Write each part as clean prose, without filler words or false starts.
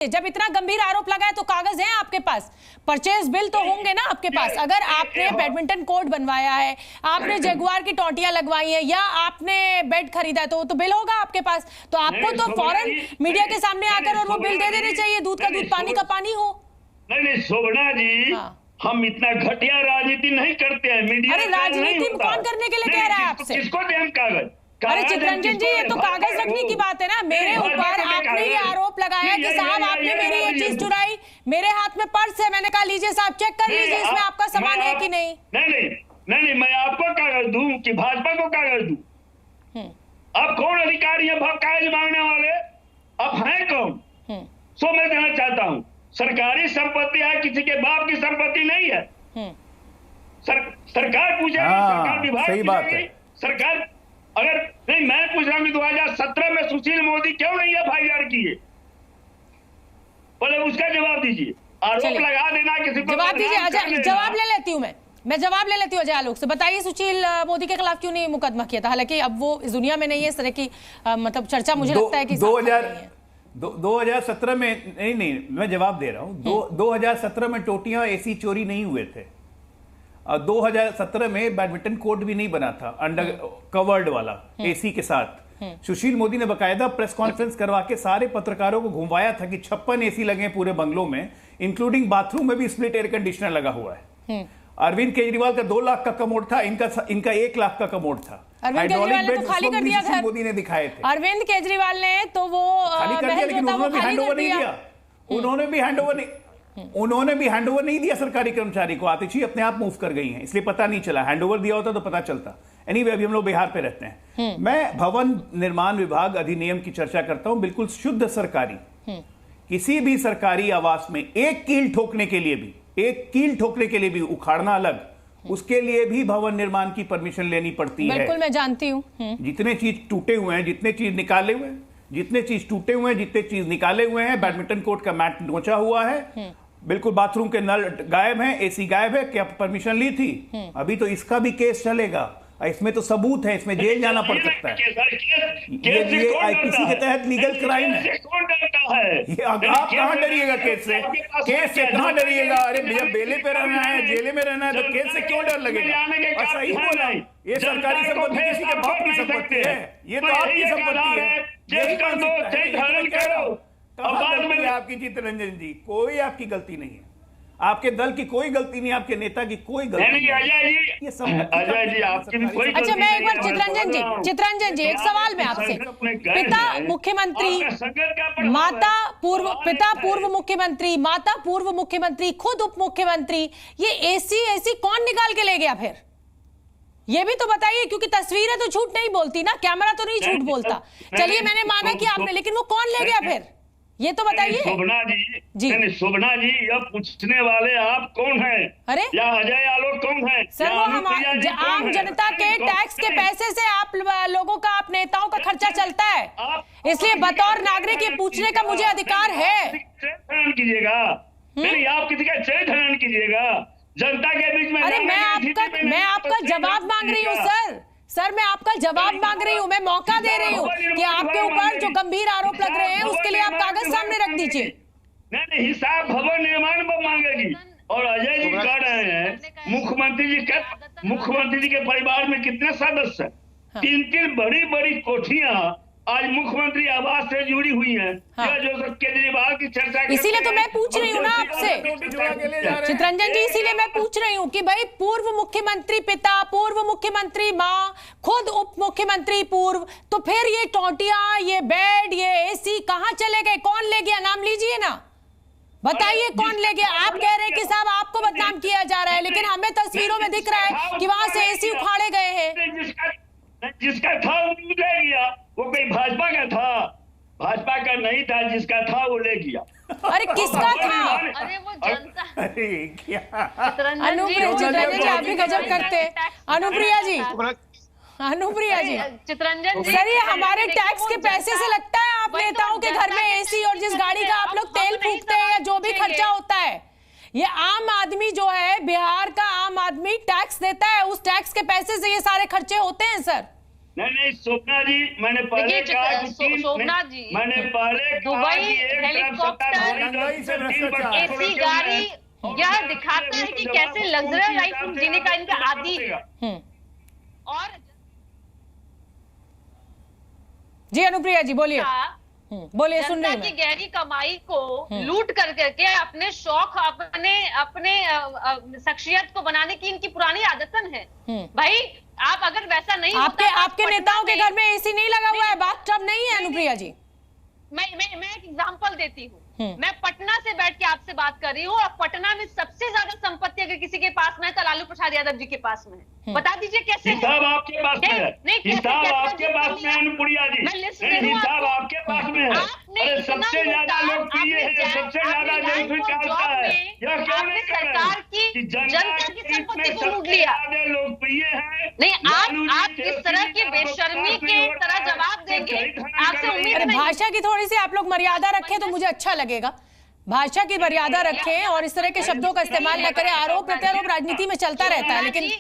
जब इतना गंभीर आरोप लगा है तो कागज हैं आपके पास, परचेज बिल तो होंगे ना आपके पास। अगर आपने बैडमिंटन कोर्ट बनवाया है, आपने जगुआर की टोंटियां लगवाई है या आपने बेड खरीदा है तो बिल होगा आपके पास। तो आपको तो फौरन मीडिया के सामने आकर और वो बिल दे देने चाहिए, दूध का दूध पानी का पानी हो। नहीं शोभना जी, हम इतना घटिया राजनीति नहीं करते हैं। मीडिया अरे राजनीति कौन करने के लिए कह रहा है आपसे? किसको दें कागज? अरे चितरंजन जी, ये तो कागज रखने की बात है ना। मेरे ऊपर आपने ये आरोप लगाया कि साहब आपने मेरी ये चीज चुराई, मेरे हाथ में पर्स है, मैंने कहा लीजिए साहब चेक कर लीजिए इसमें आपका सामान है कि नहीं। नहीं मैं आपको कागज दूं कि भाजपा को कागज दूं? आप कौन अधिकारी है कागज मांगने वाले? आप हैं कौन? सो मैं कहना चाहता हूँ, सरकारी संपत्ति है, किसी के बाप की संपत्ति नहीं है। सरकार पूछेगी, सरकार विभाग सही बात है। सरकार अगर नहीं, मैं पूछ रहा हूँ 2017 में सुशील मोदी क्यों नहीं FIR किए? बोले उसका जवाब दीजिए। आरोप लगा देना किसी को, जवाब दीजिए। जवाब ले लेती हूँ मैं जवाब ले लेती हूँ अजय आलोक से। बताइए सुशील मोदी के खिलाफ क्यों नहीं मुकदमा किया था? हालांकि अब वो इस दुनिया में नहीं है, इस तरह की मतलब चर्चा मुझे लगता है कि 2017 में नहीं मैं जवाब दे रहा हूं। 2017 में टोटियां एसी चोरी नहीं हुए थे। 2017 में बैडमिंटन कोर्ट भी नहीं बना था अंडर कवर्ड वाला एसी के साथ। सुशील मोदी ने बकायदा प्रेस कॉन्फ्रेंस करवा के सारे पत्रकारों को घुमाया था कि 56 एसी लगे हैं पूरे बंगलों में, इंक्लूडिंग बाथरूम में भी स्प्लिट एयर कंडीशनर लगा हुआ है। अरविंद केजरीवाल का 2 लाख का कमोड था, इनका 1 लाख का कमोड था। अरविंद केजरीवाल ने तो खाली कर दिया घर। मोदी ने दिखाए थे। अरविंद केजरीवाल ने तो वो खाली कर दिया, लेकिन उन्होंने भी हैंडओवर नहीं दिया। उन्होंने भी हैंडओवर नहीं दिया सरकारी कर्मचारी को। आतिशी अपने आप मूव कर गई हैं, इसलिए पता नहीं चला। हैंडओवर दिया होता तो पता चलता। एनीवे, अभी हम लोग बिहार पे रहते हैं। मैं भवन निर्माण विभाग अधिनियम की चर्चा करता हूं। बिल्कुल शुद्ध सरकारी, किसी भी सरकारी आवास में एक कील ठोकने के लिए भी उखाड़ना अलग, उसके लिए भी भवन निर्माण की परमिशन लेनी पड़ती है। बिल्कुल मैं जानती हूं। जितने चीज टूटे हुए हैं, जितने चीज निकाले हुए हैं, जितने चीज निकाले हुए हैं, बैडमिंटन कोर्ट का मैट नोचा हुआ है, बिल्कुल बाथरूम के नल गायब हैं, एसी गायब है, क्या परमिशन ली थी? अभी तो इसका भी केस चलेगा। इसमें तो सबूत है, इसमें जेल जाना पड़ सकता है। ये किसी के तहत लीगल क्राइम है। ये आप कहां डरिएगा केस से? केस से कहां डरिएगा? अरे भैया, बेले पे रहना है, जेले में रहना है, तो केस से क्यों डर लगेगा? और सही बोला, ये सरकारी संपत्ति किसी के बाप की संपत्ति है, ये तो आपकी संपत्ति है। यही आपकी चितरंजन जी, कोई आपकी गलती नहीं है, आपके दल की कोई गलती नहीं, आपके नेता की कोई गलती नहीं। अजय जी आपकी भी कोई अच्छा, मैं एक बार चितरंजन जी एक सवाल में आपसे। पिता मुख्यमंत्री, माता पूर्व मुख्यमंत्री, माता पूर्व मुख्यमंत्री, खुद उप मुख्यमंत्री, ये एसी कौन निकाल के ले गया फिर? ये भी तो बताइए, क्योंकि तस्वीरें तो झूठ नहीं बोलती ना, कैमरा तो नहीं झूठ बोलता। चलिए मैंने माना कि आपने, लेकिन वो कौन ले गया फिर, ये तो बताइए। शोभना जी, अब पूछने वाले आप कौन हैं? अरे या अजय आलोक कौन है? सर, वो आम जनता के टैक्स के पैसे से आप लोगों का, आप नेताओं का खर्चा चलता है, इसलिए बतौर नागरिक ये पूछने का मुझे अधिकार है। कीजिएगा नहीं, आप किसी का चरित्र हनन कीजिएगा जनता के बीच में। अरे मैं आपका जवाब मांग रही हूँ सर, मैं आपका जवाब मांग रही हूँ, मैं मौका दे रही हूँ कि आपके ऊपर जो गंभीर आरोप लग रहे हैं उसके लिए आप कागज सामने रख दीजिए। नहीं, हिसाब भवन निर्माण पर मांगेगी। और अजय जी कह रहे हैं मुख्यमंत्री जी के परिवार में कितने सदस्य हैं? 3 बड़ी बड़ी कोठियां आज मुख्यमंत्री आवास से जुड़ी हुई हैं। जो केजरीवाल की चर्चा, इसीलिए तो मैं पूछ रही हूँ ना आपसे चितरंजन जी, इसीलिए मैं पूछ रही हूँ कि भाई पूर्व मुख्यमंत्री पिता, पूर्व मुख्यमंत्री माँ, खुद उप मुख्यमंत्री पूर्व, तो फिर ये टोंटियां, ये बेड, ये एसी कहाँ चले गए? कौन ले गया? नाम लीजिए ना, बताइए कौन ले गया? आप कह रहे हैं कि साहब आपको बदनाम किया जा रहा है, लेकिन हमें तस्वीरों में दिख रहा है कि वहां से एसी उखाड़े गए हैं। जिसका था वो ले गया, वो कोई भाजपा का था? भाजपा का नहीं था, जिसका था वो ले गया। अरे किसका था? अरे वो जनता। अरे क्या अनुप्रिया जी, आप भी गजब करते। अनुप्रिया जी चितरंजन जी, सर, ये हमारे टैक्स के पैसे से लगता है आप नेताओं के घर में एसी, और जिस गाड़ी का आप लोग तेल फूकते हैं या जो भी खर्चा होता है, ये आम आदमी जो है, बिहार का आम आदमी टैक्स देता है, उस टैक्स के पैसे से ये सारे खर्चे होते हैं सर। नहीं शोभना जी, मैंने पहले कहा कि शोभना जी, मैंने पहले दुबई हेलीकॉप्टर, एसी गाड़ी, यह दिखाता है कि कैसे लग्जरी लाइफ जीने का इनका आदी है। और जी अनुप्रिया जी बोलिए, बोलिए, सुन रही जनता की गहरी कमाई को लूट कर करके अपने शौक, अपने शख्सियत को बनाने की इनकी पुरानी आदतन है। भाई आप अगर वैसा नहीं आपके नेताओं के घर में एसी नहीं लगा हुआ है, बाथटब नहीं है अनुप्रिया जी? मैं एक एग्जांपल देती हूँ। मैं पटना से बैठ के आपसे बात कर रही हूँ, और पटना में सबसे ज्यादा संपत्ति अगर किसी के पास में है तो लालू प्रसाद यादव जी के पास में है। बता दीजिए कैसे? हिसाब आपके पास में है, हिसाब आपके पास में है अनुप्रिया जी, हिसाब आपके पास में है। अरे सबसे ज्यादा लोग पिए हैं, सबसे ज्यादा जल निकालता है, यह क्यों नहीं कर रहे कि जनता की संपत्ति को लूट लिया? लोग पिए हैं। नहीं, आप किस तरह की बेशर्मी के तरह जवाब देंगे, आपसे उम्मीद नहीं। भाषा की थोड़ी सी आप लोग मर्यादा रखें तो मुझे अच्छा लगेगा। भाषा की मर्यादा रखें और इस तरह के शब्दों का इस्तेमाल न करें। आरोप प्रत्यारोप राजनीति में चलता रहता है, लेकिन एक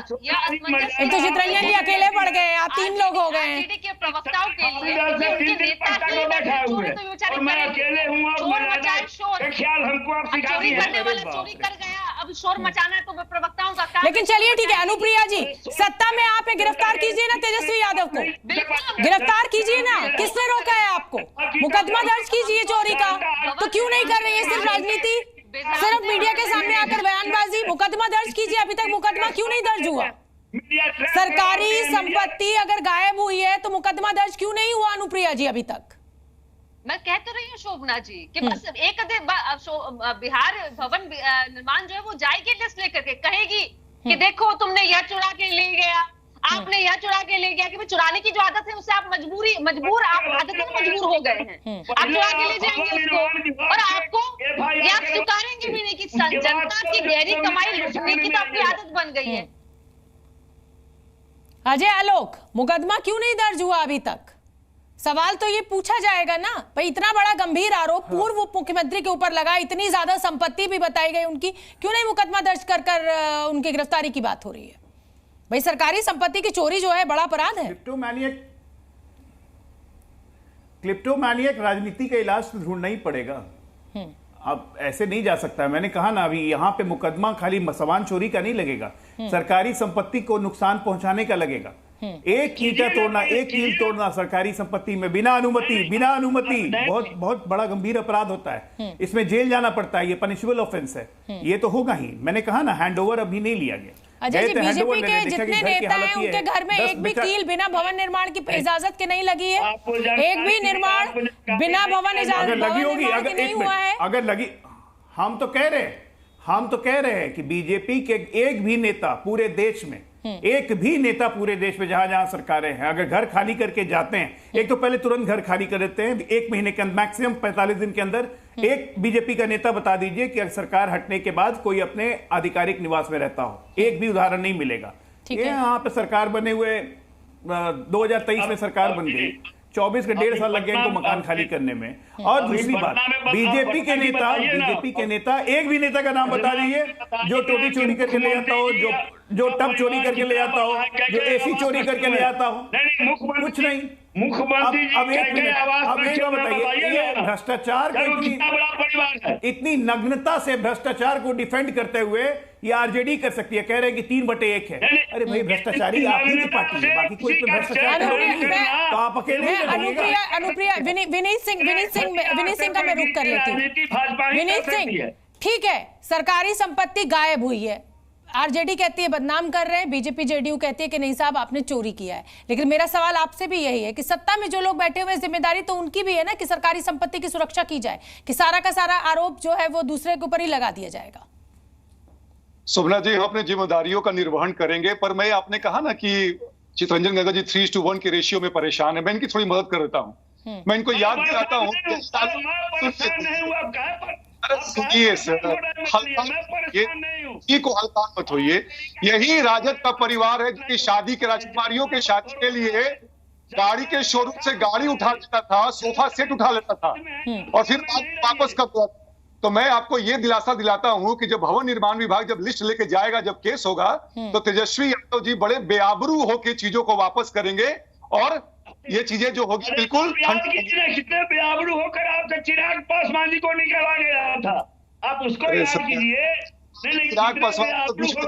तो चित्ररंजन जी अकेले पड़ गए, आप 3 लोग हो गए हैं। के प्रवक्ताओं के लिए उनके नेता चोरी करने वाले चोरी कर गया, अब शोर मचाना है तो प्रवक्ताओं का काम। लेकिन चलिए ठीक है अनुप्रिया जी, सत्ता में आप गिरफ्तार कीजिए ना तेजस्वी यादव को, गिरफ्तार कीजिए ना। किसने रोका है आपको? मुकदमा दर्ज कीजिए चोरी का। तो क्यों नहीं कर रही है सिर्फ राजनीति, सिर्फ मीडिया के सामने आकर बयानबाजी? मुकदमा दर्ज कीजिए। अभी तक मुकदमा क्यों नहीं दर्ज हुआ? सरकारी संपत्ति अगर गायब हुई है तो मुकदमा दर्ज क्यों नहीं हुआ अनुप्रिया जी अभी तक? मैं कह तो रही हूँ शोभना जी कि बस एक बिहार भवन निर्माण जो है वो जाएगी लिस्ट लेकर के, कहेगी कि देखो तुमने यह चुरा के ले गया, आपने यह चुरा के ले गया, कि चुराने की जो आदत है उससे आप मजबूर आप आदत में मजबूर हो गए हैं। आप चुरा के ले जाएंगे उसको, और आपको ये आप स्वीकारेंगे भी नहीं कि जनता की गहरी कमाई लूटने की तो आपकी आदत बन गई है। अजय आलोक, मुकदमा क्यों नहीं दर्ज हुआ अभी तक? सवाल तो ये पूछा जाएगा ना भाई, इतना बड़ा गंभीर आरोप पूर्व उप मुख्यमंत्री के ऊपर लगा, इतनी ज्यादा संपत्ति भी बताई गई उनकी, क्यों नहीं मुकदमा दर्ज कर उनकी गिरफ्तारी की बात हो रही है? भाई सरकारी संपत्ति की चोरी जो है बड़ा अपराध है। क्लिप्टोमैनियक राजनीति का इलाज तो ढूंढना ही पड़ेगा। अब ऐसे नहीं जा सकता है। मैंने कहा ना, अभी यहाँ पे मुकदमा खाली सामान चोरी का नहीं लगेगा, सरकारी संपत्ति को नुकसान पहुंचाने का लगेगा। एक ईंटा तोड़ना, एक कील तोड़ना सरकारी संपत्ति में बिना अनुमति बहुत बड़ा गंभीर अपराध होता है। इसमें जेल जाना पड़ता है, ये पनिशेबल ऑफेंस है। ये तो होगा ही। मैंने कहा ना, हैंडओवर अभी नहीं लिया गया। अजय जी, बीजेपी के जितने नेता हैं उनके घर में एक भी कील बिना भवन निर्माण की इजाजत के नहीं लगी है। एक भी निर्माण बिना भवन इजाजत लगी होगी, अगर लगी, हम तो कह रहे हैं कि बीजेपी के एक भी नेता पूरे देश में, एक भी नेता पूरे देश में जहां सरकारें हैं, अगर घर खाली करके जाते हैं, एक तो पहले तुरंत घर खाली कर देते हैं, 1 महीने के अंदर, मैक्सिमम 45 दिन के अंदर एक बीजेपी का नेता बता दीजिए कि सरकार हटने के बाद कोई अपने आधिकारिक निवास में रहता हो। एक भी उदाहरण नहीं मिलेगा। ये यहाँ पे सरकार बने हुए 2023 में सरकार बन गई, 24 के 1.5 साल लग गए इनको मकान खाली करने में। और दूसरी बात, बीजेपी के नेता एक भी नेता का नाम बता दीजिए जो टोटी चोरी करके ले जाता हो, जो टब चोरी करके ले जाता हो, जो एसी चोरी करके ले जाता हो, कुछ नहीं। मुख्यमंत्री अब एक बताइए, भ्रष्टाचार को इतनी नग्नता से भ्रष्टाचार को डिफेंड करते हुए ये आरजेडी कर सकती है, कह रहे हैं कि 3/1 है। अरे भाई, भ्रष्टाचारी आप ही की पार्टी है, बाकी कोई भ्रष्टाचार नहीं है, तो आप अकेले। अनुप्रिया, विनीत सिंह का मैं रुक कर लेती हूँ। विनीत सिंह, ठीक है, सरकारी संपत्ति गायब हुई है, आरजेडी कहती है बदनाम कर रहे हैं, बीजेपी जेडीयू कहती है कि नहीं साहब आपने चोरी किया है। लेकिन मेरा सवाल आपसे भी यही है कि सत्ता में जो लोग बैठे हुए, जिम्मेदारी तो उनकी भी है ना कि सरकारी संपत्ति की सुरक्षा की जाए, कि सारा का सारा आरोप जो है वो दूसरे के ऊपर ही लगा दिया जाएगा। शोभना जी, हम अपनी जिम्मेदारियों का निर्वहन करेंगे, पर मैं आपने कहा ना कि चित्ररंजन गंगा जी 3:1 के रेशियो में परेशान है, मैं इनकी थोड़ी मदद कर देता हूँ। मैं इनको याद दिलाता हूँ, सुनिए सर, ये को हल्का मत होइए। यही राजद का परिवार है जिसकी शादी के, राजकुमारियों के शादी के लिए गाड़ी के शोरूम से गाड़ी उठा लेता था, सोफा सेट उठा लेता था और फिर वापस कर दिया। तो मैं आपको ये दिलासा दिलाता हूं कि जब भवन निर्माण विभाग जब लिस्ट लेके जाएगा, जब केस होगा, तो तेजस्वी यादव जी बड़े बेआबरू होकर चीजों को वापस करेंगे और ये चीजें जो होगी बिल्कुल कितने बेआबरू होकर आपका चिराग पासवान जी को निकाला गया था, आप उसको याद कीजिए। चिराग पासवान को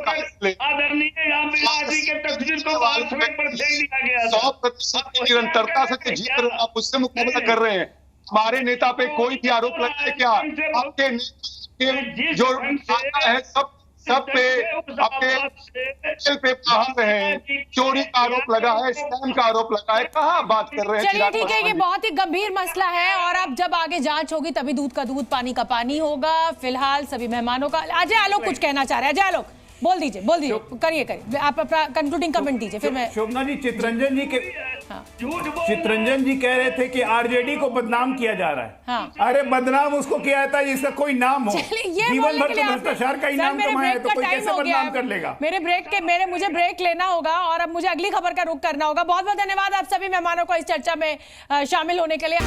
आदरणीय रामविलास जी के तस्वीर को सड़क पर फेंक दिया गया था। 100% की निरंतरता से जीत रहे, आप उससे मुकाबला कर रहे हैं। हमारे नेता पे कोई भी आरोप लगाए क्या? आपके जो है सब पे आपके पे बाहर है, चोरी का आरोप लगा है, स्कैम का आरोप लगा है, कहाँ बात कर रहे हैं? चलिए ठीक है, ये बहुत ही गंभीर मसला है और अब जब आगे जांच होगी तभी दूध का दूध पानी का पानी होगा। फिलहाल सभी मेहमानों का अजय आलोक कुछ कहना चाह रहे हैं। अजय आलोक बोल दीजिए करिए आप अपना कंक्लूडिंग कमेंट दीजिए फिर मैं। शोभना जी, चितरंजन जी कह रहे थे कि आरजेडी को बदनाम किया जा रहा है। हाँ। अरे बदनाम उसको किया जाता है जिसका कोई नाम हो, जीवन भर तो भ्रष्टाचार का इनाम कमाया है, तो कोई कैसे बदनाम कर लेगा? मुझे ब्रेक लेना होगा और अब मुझे अगली खबर का रुख करना होगा। बहुत बहुत धन्यवाद आप सभी मेहमानों को इस चर्चा में शामिल होने के लिए।